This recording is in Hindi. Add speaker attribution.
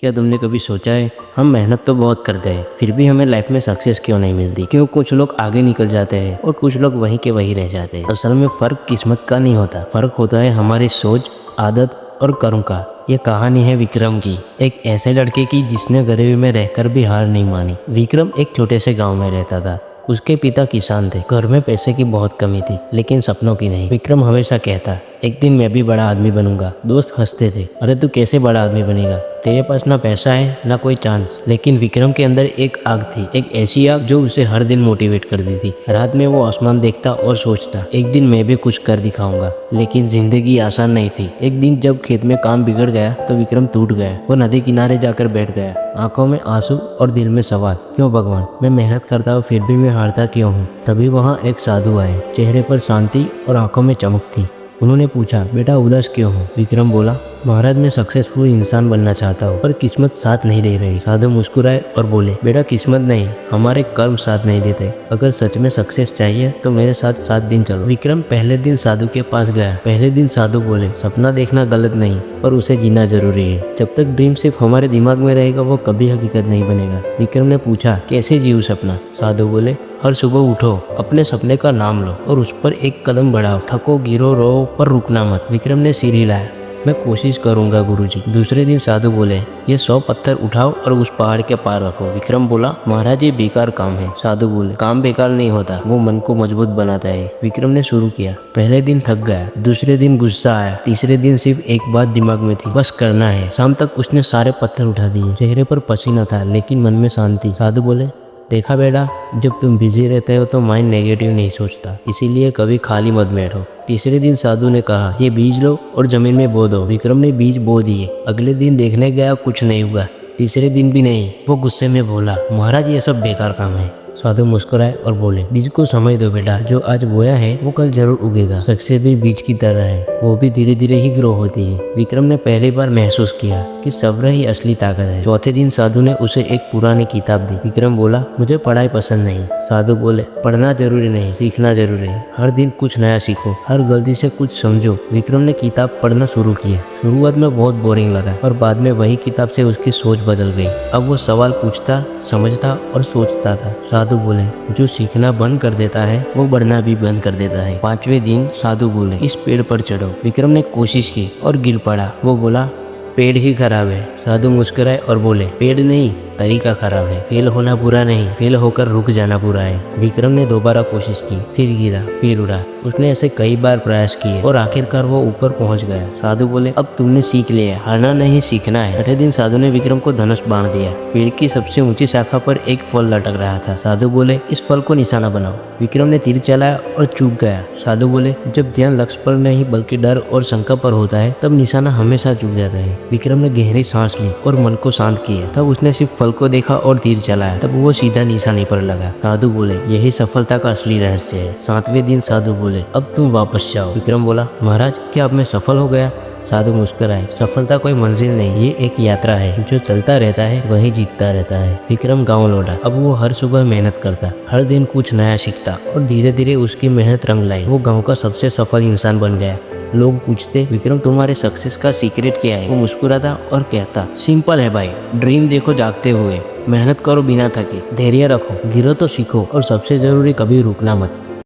Speaker 1: क्या तुमने कभी सोचा है हम मेहनत तो बहुत करते हैं फिर भी हमें लाइफ में सक्सेस क्यों नहीं मिलती? क्यों कुछ लोग आगे निकल जाते हैं और कुछ लोग वहीं के वहीं रह जाते हैं? असल में फर्क किस्मत का नहीं होता, फर्क होता है हमारी सोच, आदत और कर्म का। ये कहानी है विक्रम की, एक ऐसे लड़के की जिसने गरीबी में रहकर भी हार नहीं मानी। विक्रम एक छोटे से गाँव में रहता था। उसके पिता किसान थे, घर में पैसे की बहुत कमी थी लेकिन सपनों की नहीं। विक्रम हमेशा कहता, एक दिन मैं भी बड़ा आदमी बनूंगा। दोस्त हंसते थे, अरे तू कैसे बड़ा आदमी बनेगा, तेरे पास ना पैसा है ना कोई चांस। लेकिन विक्रम के अंदर एक आग थी, एक ऐसी आग जो उसे हर दिन मोटिवेट करती थी। रात में वो आसमान देखता और सोचता, एक दिन मैं भी कुछ कर दिखाऊंगा। लेकिन जिंदगी आसान नहीं थी। एक दिन जब खेत में काम बिगड़ गया तो विक्रम टूट गया। वो नदी किनारे जाकर बैठ गया, आंखों में आंसू और दिल में सवाल, क्यों भगवान, मैं मेहनत करता हूँ फिर भी मैं हारता क्यों हूँ। तभी वहाँ एक साधु आए, चेहरे पर शांति और आंखों में चमक थी। उन्होंने पूछा, बेटा उदास क्यों हो? विक्रम बोला, महाराज मैं सक्सेसफुल इंसान बनना चाहता हूँ पर किस्मत साथ नहीं दे रही। साधु मुस्कुराए और बोले, बेटा किस्मत नहीं, हमारे कर्म साथ नहीं देते। अगर सच में सक्सेस चाहिए तो मेरे साथ 7 दिन चलो। विक्रम पहले दिन साधु के पास गया। पहले दिन साधु बोले, सपना देखना गलत नहीं पर उसे जीना जरूरी है। जब तक ड्रीम सिर्फ हमारे दिमाग में रहेगा वो कभी हकीकत नहीं बनेगा। विक्रम ने पूछा, कैसे जीऊँ सपना? साधु बोले, हर सुबह उठो, अपने सपने का नाम लो और उस पर एक कदम बढ़ाओ। थको गिरो रो पर रुकना मत। विक्रम ने सिर हिलाया, मैं कोशिश करूंगा गुरुजी। दूसरे दिन साधु बोले, ये 100 पत्थर उठाओ और उस पहाड़ के पार रखो। विक्रम बोला, महाराज ये बेकार काम है। साधु बोले, काम बेकार नहीं होता, वो मन को मजबूत बनाता है। विक्रम ने शुरू किया। पहले दिन थक गया, दूसरे दिन गुस्सा आया, तीसरे दिन सिर्फ एक बात दिमाग में थी, बस करना है। शाम तक उसने सारे पत्थर उठा दिए। चेहरे पर पसीना था लेकिन मन में शांति। साधु बोले, देखा बेटा, जब तुम बिजी रहते हो तो माइंड नेगेटिव नहीं सोचता, इसीलिए कभी खाली मत बैठो। तीसरे दिन साधु ने कहा, ये बीज लो और जमीन में बो दो। विक्रम ने बीज बो दिए। अगले दिन देखने गया, कुछ नहीं हुआ। तीसरे दिन भी नहीं। वो गुस्से में बोला, महाराज ये सब बेकार काम है। साधु मुस्कुराए और बोले, बीज को समझ दो बेटा, जो आज बोया है वो कल जरूर उगेगा। सक्सेस भी बीज की तरह है, वो भी धीरे धीरे ही ग्रो होती है। विक्रम ने पहली बार महसूस किया कि सब्र ही असली ताकत है। चौथे दिन साधु ने उसे एक पुरानी किताब दी। विक्रम बोला, मुझे पढ़ाई पसंद नहीं। साधु बोले, पढ़ना जरूरी नहीं, सीखना जरूरी है। हर दिन कुछ नया सीखो, हर गलती से कुछ समझो। विक्रम ने किताब पढ़ना शुरू किया। शुरुआत में बहुत बोरिंग लगा और बाद में वही किताब से उसकी सोच बदल गई। अब वो सवाल पूछता, समझता और सोचता था। साधु बोले, जो सीखना बंद कर देता है वो बढ़ना भी बंद कर देता है। 5वें दिन साधु बोले, इस पेड़ पर चढ़ो। विक्रम ने कोशिश की और गिर पड़ा। वो बोला, पेड़ ही खराब है। साधु मुस्कुराए और बोले, पेड़ नहीं, तरीका खराब है। फेल होना बुरा नहीं, फेल होकर रुक जाना बुरा है। विक्रम ने दोबारा कोशिश की, फिर गिरा, फिर उड़ा। उसने ऐसे कई बार प्रयास किए और आखिरकार वो ऊपर पहुंच गया। साधु बोले, अब तुमने सीख लिया, हारना नहीं सीखना है। 6ठे दिन साधु ने विक्रम को धनुष बांध दिया। पेड़ की सबसे ऊंची शाखा पर एक फल लटक रहा था। साधु बोले, इस फल को निशाना बनाओ। विक्रम ने तीर चलाया और चूक गया। साधु बोले, जब ध्यान लक्ष्य पर नहीं बल्कि डर और शंका पर होता है तब निशाना हमेशा चूक जाता है। विक्रम ने गहरी सांस ली और मन को शांत किया। तब उसने सिर्फ फल को देखा और तीर चलाया। तब वो सीधा निशाने पर लगा। साधु बोले, यही सफलता का असली रहस्य है। 7वें दिन साधु बोले, अब तुम वापस जाओ। विक्रम बोला, महाराज क्या अब मैं सफल हो गया? साधु मुस्कुराए, सफलता कोई मंजिल नहीं, ये एक यात्रा है, जो चलता रहता है वही जीतता रहता है। विक्रम गाँव लौटा। अब वो हर सुबह मेहनत करता, हर दिन कुछ नया सीखता और धीरे धीरे उसकी मेहनत रंग लाई। वो गाँव का सबसे सफल इंसान बन गया। लोग पूछते, विक्रम तुम्हारे सक्सेस का सीक्रेट क्या है? वो मुस्कुराता और कहता, सिंपल है भाई, ड्रीम देखो जागते हुए, मेहनत करो बिना थके, धैर्य रखो, गिरो तो सीखो और सबसे जरूरी कभी रुकना मत।